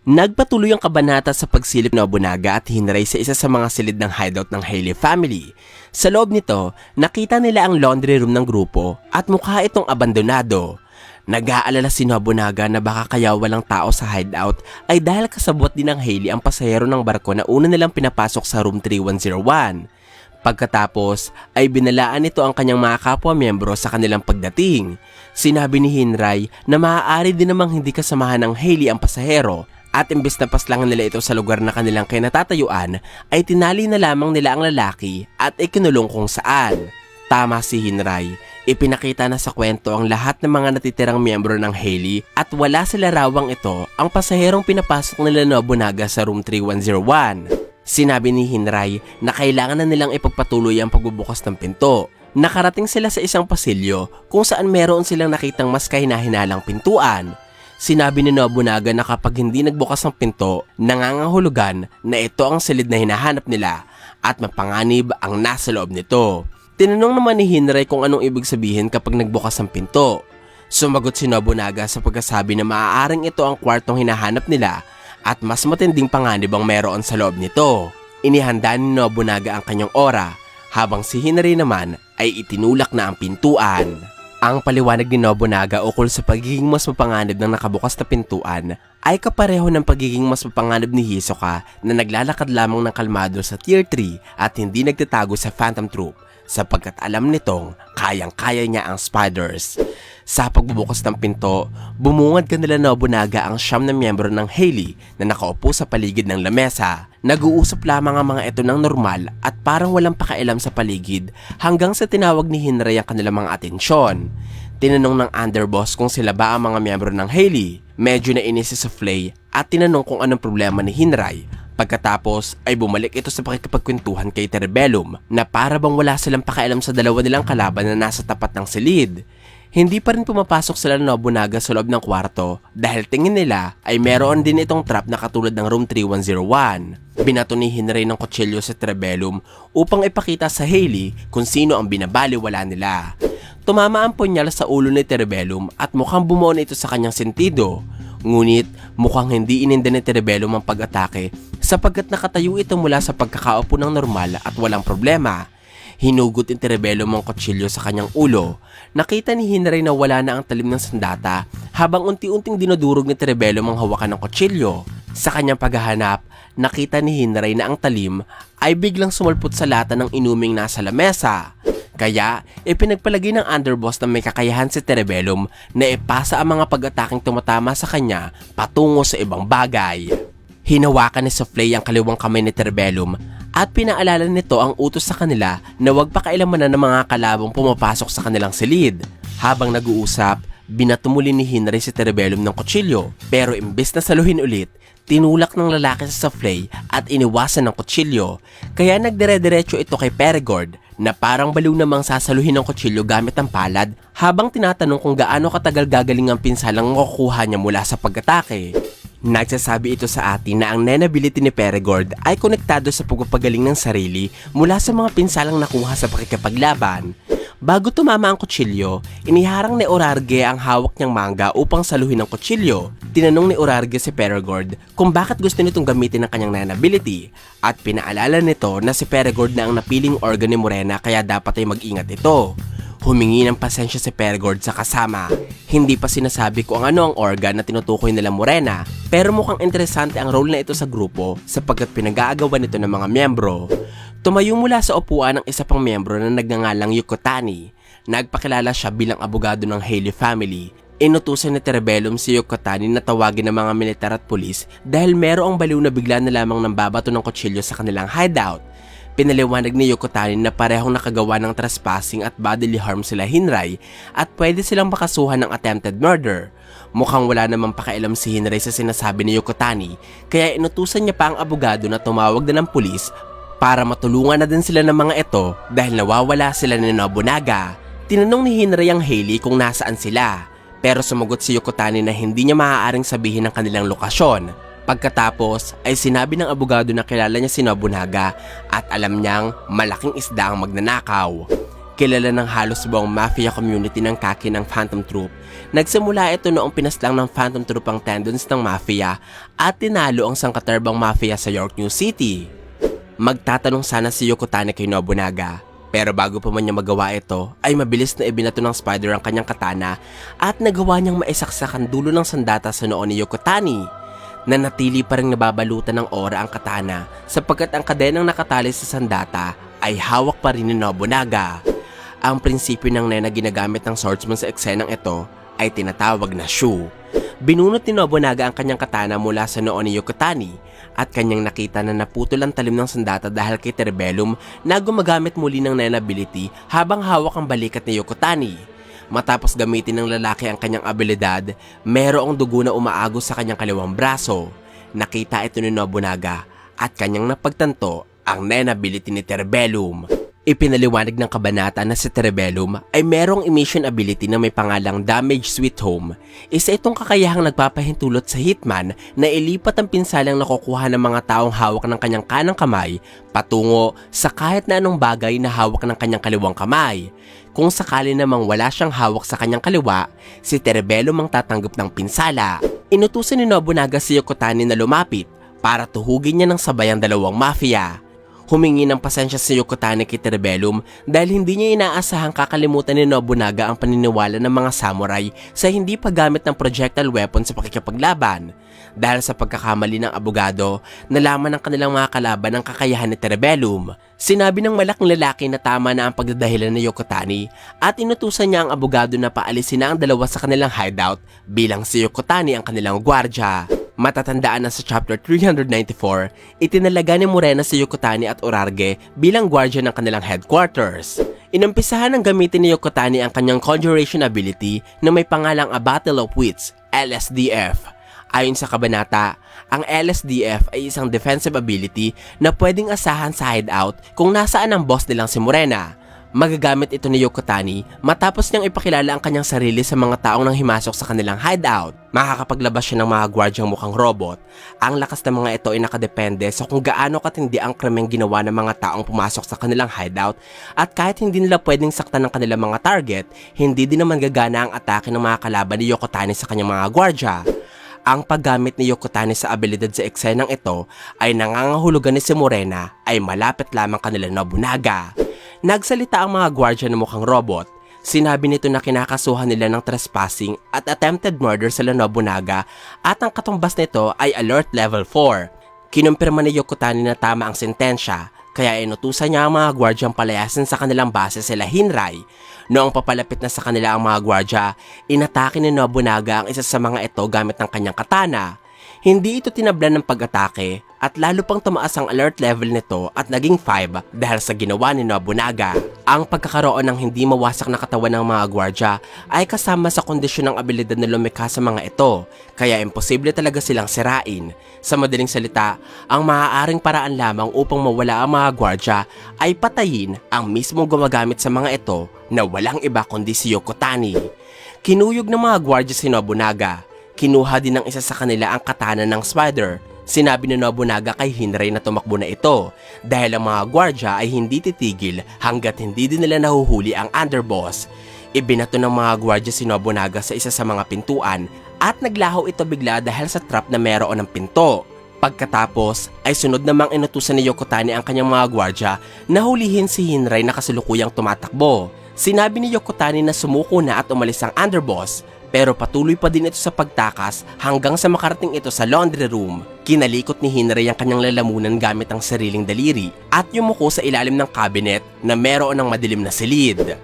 Nagpatuloy ang kabanata sa pagsilip ng Nobunaga at Hinray sa isa sa mga silid ng hideout ng Haley family. Sa loob nito, nakita nila ang laundry room ng grupo at mukha itong abandonado. Nag-aalala si Nobunaga na baka kaya walang tao sa hideout ay dahil kasabwat din ng Haley ang pasahero ng barko na una nilang pinapasok sa room 3101. Pagkatapos ay binalaan nito ang kanyang mga kapwa-miyembro sa kanilang pagdating. Sinabi ni Hinray na maaari din namang hindi kasamahan ng Haley ang pasahero at imbes na paslangan nila ito sa lugar na kanilang kinatatayuan ay tinali na lamang nila ang lalaki at ikinulong kung saan. Tama si Hinray, ipinakita na sa kwento ang lahat ng mga natitirang miyembro ng Haley at wala sila rawang ito ang pasaherong pinapasok nila Nobunaga sa room 3101. Sinabi ni Hinray na kailangan na nilang ipagpatuloy ang pagbubukas ng pinto. Nakarating sila sa isang pasilyo kung saan meron silang nakitang mas kahina-hinalang pintuan. Sinabi ni Nobunaga na kapag hindi nagbukas ng pinto, nangangahulugan na ito ang silid na hinahanap nila at mapanganib ang nasa loob nito. Tinanong naman ni Hinray kung anong ibig sabihin kapag nagbukas ang pinto. Sumagot si Nobunaga sa pagkasabi na maaaring ito ang kwartong hinahanap nila at mas matinding panganib ang meron sa loob nito. Inihanda ni Nobunaga ang kanyang aura habang si Hinray naman ay itinulak na ang pintuan. Ang paliwanag ni Nobunaga ukol sa pagiging mas mapanganib ng nakabukas na pintuan ay kapareho ng pagiging mas mapanganib ni Hisoka na naglalakad lamang ng kalmado sa Tier 3 at hindi nagtatago sa Phantom Troop sapagkat alam nitong kayang-kaya niya ang spiders. Sa pagbubukas ng pinto, bumungad kanila Nobunaga ang 9 na miyembro ng Haley na nakaupo sa paligid ng lamesa. Nag-uusap lamang ang mga ito ng normal at parang walang pakialam sa paligid hanggang sa tinawag ni Hinray ang kanilang mga atensyon. Tinanong ng underboss kung sila ba ang mga miyembro ng Haley. Medyo nainis si Sofley at tinanong kung anong problema ni Hinray. Pagkatapos ay bumalik ito sa pakikipagkwentuhan kay Terebellum na para bang wala silang pakialam sa dalawa nilang kalaban na nasa tapat ng silid. Hindi pa rin pumapasok sila ng Nobunaga sa loob ng kwarto dahil tingin nila ay meron din itong trap na katulad ng room 3101. Binato ni Hinray ng kutsilyo sa Terebellum upang ipakita sa Haley kung sino ang binabaliwala nila. Tumama ang punyal sa ulo ni Terebellum at mukhang bumuo ito sa kanyang sentido. Ngunit mukhang hindi ininda ni Terebellum ang pag-atake sapagkat nakatayo ito mula sa pagkakaupo ng normal at walang problema. Hinugot ni Terebellum ang kutsilyo sa kanyang ulo. Nakita ni Hinray na wala na ang talim ng sandata habang unti-unting dinudurog ni Terebellum ang hawakan ng kutsilyo. Sa kanyang paghahanap, nakita ni Hinray na ang talim ay biglang sumulpot sa lata ng inuming nasa lamesa. Kaya, ipinagpalagay ng underboss na may kakayahan si Terebellum na ipasa ang mga pag-ataking tumatama sa kanya patungo sa ibang bagay. Hinawakan ni Sofley ang kaliwang kamay ni Terebellum at pinaalala nito ang utos sa kanila na huwag pakailaman ng mga kalabang pumapasok sa kanilang silid. Habang nag-uusap, binatumuli ni Hinray si Terebellum ng kutsilyo pero imbes na saluhin ulit, tinulak ng lalaki sa Sofley at iniwasan ng kutsilyo. Kaya nagdire-diretso ito kay Perigord na parang baliw namang sasaluhin ng kutsilyo gamit ang palad habang tinatanong kung gaano katagal gagaling ang pinsalang makukuha niya mula sa pag-atake. Nagsasabi ito sa atin na ang nen ability ni Perigord ay konektado sa pagpapagaling ng sarili mula sa mga pinsalang nakuha sa pakikipaglaban. Bago tumama ang kutsilyo, iniharang ni Urarge ang hawak niyang manga upang saluhin ang kutsilyo. Tinanong ni Urarge si Perigord kung bakit gusto nitong gamitin ang kanyang nen ability at pinaalala nito na si Perigord na ang napiling organ ni Morena kaya dapat ay mag-ingat ito. Humingi ng pasensya si Perigord sa kasama. Hindi pa sinasabi kung ano ang organ na tinutukoy nila Morena pero mukhang interesante ang role na ito sa grupo sapagkat pinag-aagawan nito ng mga miyembro. Tumayo mula sa upuan ng isa pang miyembro na nagngangalang Yukotani. Nagpakilala siya bilang abogado ng Haley family. Inutusan ni Terebellum si Yukotani na tawagin ng mga militar at pulis dahil merong baliw na bigla na lamang ng babato ng kutsilyo sa kanilang hideout. Pinaliwanag ni Yukotani na parehong nakagawa ng trespassing at bodily harm sila Hinray at pwede silang makasuhan ng attempted murder. Mukhang wala namang pakialam si Hinray sa sinasabi ni Yukotani kaya inutusan niya pa ang abogado na tumawag na ng pulis para matulungan na din sila ng mga ito dahil nawawala sila ni Nobunaga. Tinanong ni Hinray ang Haley kung nasaan sila pero sumagot si Yukotani na hindi niya maaaring sabihin ang kanilang lokasyon. Pagkatapos ay sinabi ng abogado na kilala niya si Nobunaga at alam niyang malaking isda ang magnanakaw. Kilala ng halos buong mafia community ng Kaki ng Phantom Troop. Nagsimula ito noong pinaslang ng Phantom Troop ang tendons ng mafia at tinalo ang sangkaterbang mafia sa York New City. Magtatanong sana si Yokotani kay Nobunaga, pero bago pa man niya magawa ito ay mabilis na ibinato ng Spider ang kanyang katana at nagawa niyang maisaksak ang dulo ng sandata sa noo ni Yokotani. Nanatili pa rin nababalutan ng ora ang katana sapagkat ang kadenang nakatali sa sandata ay hawak pa rin ni Nobunaga. Ang prinsipyo ng na ginagamit ng swordsman sa eksenang ito ay tinatawag na shu. Binunot ni Nobunaga ang kanyang katana mula sa noo ni Yokotani at kanyang nakita na naputol ang talim ng sandata dahil kay Cerebellum na gumagamit muli ng Nen ability habang hawak ang balikat ni Yokotani. Matapos gamitin ng lalaki ang kanyang abilidad, mayroong dugo na umaagos sa kanyang kaliwang braso. Nakita ito ni Nobunaga at kanyang napagtanto ang Nen ability ni Cerebellum. Ipinaliwanag ng kabanata na si Cerebellum ay merong emission ability na may pangalang Damage Sweet Home. Isa itong kakayahang nagpapahintulot sa hitman na ilipat ang pinsalang nakukuha ng mga taong hawak ng kanyang kanang kamay patungo sa kahit na anong bagay na hawak ng kanyang kaliwang kamay. Kung sakali namang wala siyang hawak sa kanyang kaliwa, si Cerebellum ang tatanggap ng pinsala. Inutusan ni Nobunaga si Yokotani na lumapit para tuhugin niya ng sabay ang dalawang mafia. Humingi ng pasensya si Yokotani kay Cerebellum dahil hindi niya inaasahang kakalimutan ni Nobunaga ang paniniwala ng mga samurai sa hindi paggamit ng projectile weapon sa pakikipaglaban. Dahil sa pagkakamali ng abogado, nalaman ng kanilang mga kalaban ang kakayahan ni Cerebellum. Sinabi ng malaking lalaki na tama na ang pagdadahilan ni Yokotani at inutusan niya ang abogado na paalisin na ang dalawa sa kanilang hideout bilang si Yokotani ang kanilang gwardya. Matatandaan na sa chapter 394, itinalaga ni Morena si Yokotani at Urarge bilang guardian ng kanilang headquarters. Inumpisahan ng gamitin ni Yokotani ang kanyang conjuration ability na may pangalang A Battle of Wits, LSDF. Ayon sa kabanata, ang LSDF ay isang defensive ability na pwedeng asahan sa hideout kung nasaan ang boss nilang si Morena. Magagamit ito ni Yokotani matapos niyang ipakilala ang kanyang sarili sa mga taong nang himasok sa kanilang hideout. Makakapaglabas siya ng mga gwardyang mukhang robot. Ang lakas ng mga ito ay nakadepende sa kung gaano katindi ang krimeng ginawa ng mga taong pumasok sa kanilang hideout at kahit hindi nila pwedeng saktan ng kanilang mga target, hindi din naman gagana ang atake ng mga kalaban ni Yokotani sa kanyang mga gwardya. Ang paggamit ni Yokotani sa abilidad sa eksenang ito ay nangangahulugan ni si Morena ay malapit lamang kanila Nobunaga. Nagsalita ang mga gwardya na mukhang robot. Sinabi nito na kinakasuhan nila ng trespassing at attempted murder sa Nobunaga at ang katumbas nito ay alert level 4. Kinumpirma ni Yokotani na tama ang sentensya, kaya inutusan niya ang mga gwardyang palayasin sa kanilang base sila Hinray. Noong papalapit na sa kanila ang mga gwardya, inatake ni Nobunaga ang isa sa mga ito gamit ng kanyang katana. Hindi ito tinablan ng pag-atake at lalo pang tumaas ang alert level nito at naging 5 dahil sa ginawa ni Nobunaga. Ang pagkakaroon ng hindi mawasak na katawan ng mga gwardya ay kasama sa kondisyon ng abilidad na lumikha sa mga ito, kaya imposible talaga silang sirain. Sa madaling salita, ang maaaring paraan lamang upang mawala ang mga gwardya ay patayin ang mismong gumagamit sa mga ito na walang iba kundi si Yokotani. Kinuyog ng mga gwardya si Nobunaga. Kinuha din ng isa sa kanila ang katana ng Spider. Sinabi ni Nobunaga kay Hinray na tumakbo na ito dahil ang mga gwardya ay hindi titigil hanggat hindi din nila nahuhuli ang underboss. Ibinato ng mga gwardya si Nobunaga sa isa sa mga pintuan at naglaho ito bigla dahil sa trap na meron ng pinto. Pagkatapos ay sunod namang inutusan ni Yokotani ang kanyang mga gwardya na hulihin si Hinray na kasalukuyang tumatakbo. Sinabi ni Yokotani na sumuko na at umalis ang underboss. Pero patuloy pa din ito sa pagtakas hanggang sa makarating ito sa laundry room. Kinalikot ni Hinray ang kanyang lalamunan gamit ang sariling daliri at yumuko sa ilalim ng cabinet na meron ng madilim na silid.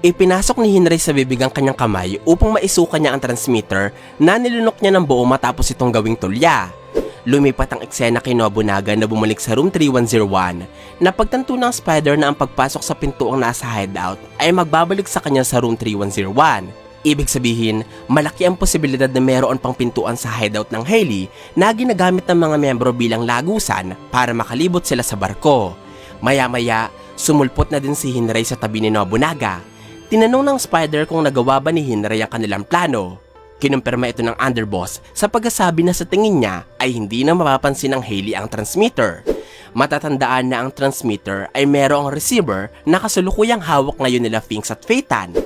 Ipinasok ni Hinray sa bibig ang kanyang kamay upang maisukan niya ang transmitter na nilunok niya ng buo matapos itong gawing tulya. Lumipat ang eksena kay Nobunaga na bumalik sa room 3101. Napagtanto ng Spider na ang pagpasok sa pintuang nasa hideout ay magbabalik sa kanya sa room 3101. Ibig sabihin, malaki ang posibilidad na meron pang pintuan sa hideout ng Hailey na ginagamit ng mga miyembro bilang lagusan para makalibot sila sa barko. Maya-maya, sumulpot na din si Hinray sa tabi ni Nobunaga. Tinanong ng Spider kung nagawa ba ni Hinray ang kanilang plano. Kinumpirma ito ng underboss sa pagkasabi na sa tingin niya ay hindi na mapapansin ng Hailey ang transmitter. Matatandaan na ang transmitter ay merong receiver na kasulukuyang hawak ngayon nila Finks at Phaeton.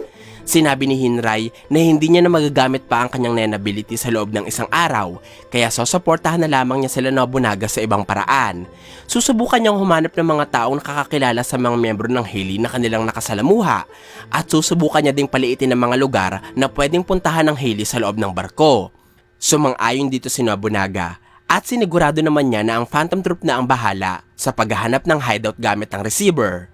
Sinabi ni Hinray na hindi niya na magagamit pa ang kanyang nenability sa loob ng isang araw, kaya susuportahan na lamang niya sila Nobunaga sa ibang paraan. Susubukan niyang humanap ng mga taong nakakakilala sa mga miyembro ng Hailey na kanilang nakasalamuha, at susubukan niya ding paliitin ng mga lugar na pwedeng puntahan ng Hailey sa loob ng barko. Sumang-ayon dito si Nobunaga, at sinigurado naman niya na ang Phantom Troop na ang bahala sa paghahanap ng hideout gamit ang receiver.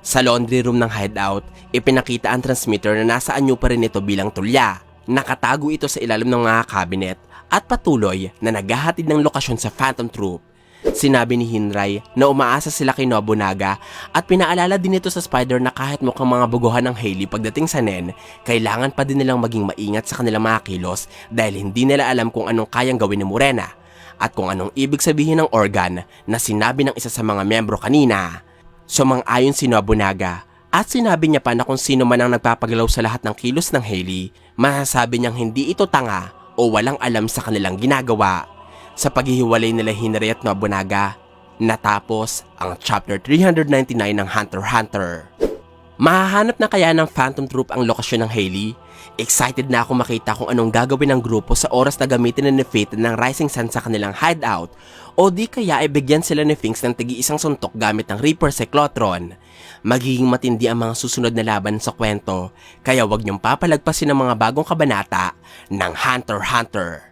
Sa laundry room ng hideout, ipinakita ang transmitter na nasa anyo pa rin ito bilang tulya. Nakatago ito sa ilalim ng mga cabinet at patuloy na naghahatid ng lokasyon sa Phantom Troop. Sinabi ni Hinray na umaasa sila kay Nobunaga at pinaalala din ito sa Spider na kahit mukhang mga buguhan ng Hailey pagdating sa Nen, kailangan pa din nilang maging maingat sa kanilang mga kilos dahil hindi nila alam kung anong kayang gawin ni Morena at kung anong ibig sabihin ng organ na sinabi ng isa sa mga miyembro kanina. Sumang-ayon si Nobunaga at sinabi niya pa na kung sino man ang nagpapagalaw sa lahat ng kilos ng Hailey, masasabi niyang hindi ito tanga o walang alam sa kanilang ginagawa. Sa paghihiwalay nila Hinray at Nobunaga, natapos ang chapter 399 ng Hunter x Hunter. Mahahanap na kaya ng Phantom Troop ang lokasyon ng Hailey? Excited na ako makita kung anong gagawin ng grupo sa oras na gamitin na ni Phaeton ng Rising Sun sa kanilang hideout, o di kaya ay bigyan sila ni Finks ng tigi-isang suntok gamit ng Reaper Cyclotron. Magiging matindi ang mga susunod na laban sa kwento, kaya huwag niyong papalagpasin ang mga bagong kabanata ng Hunter x Hunter.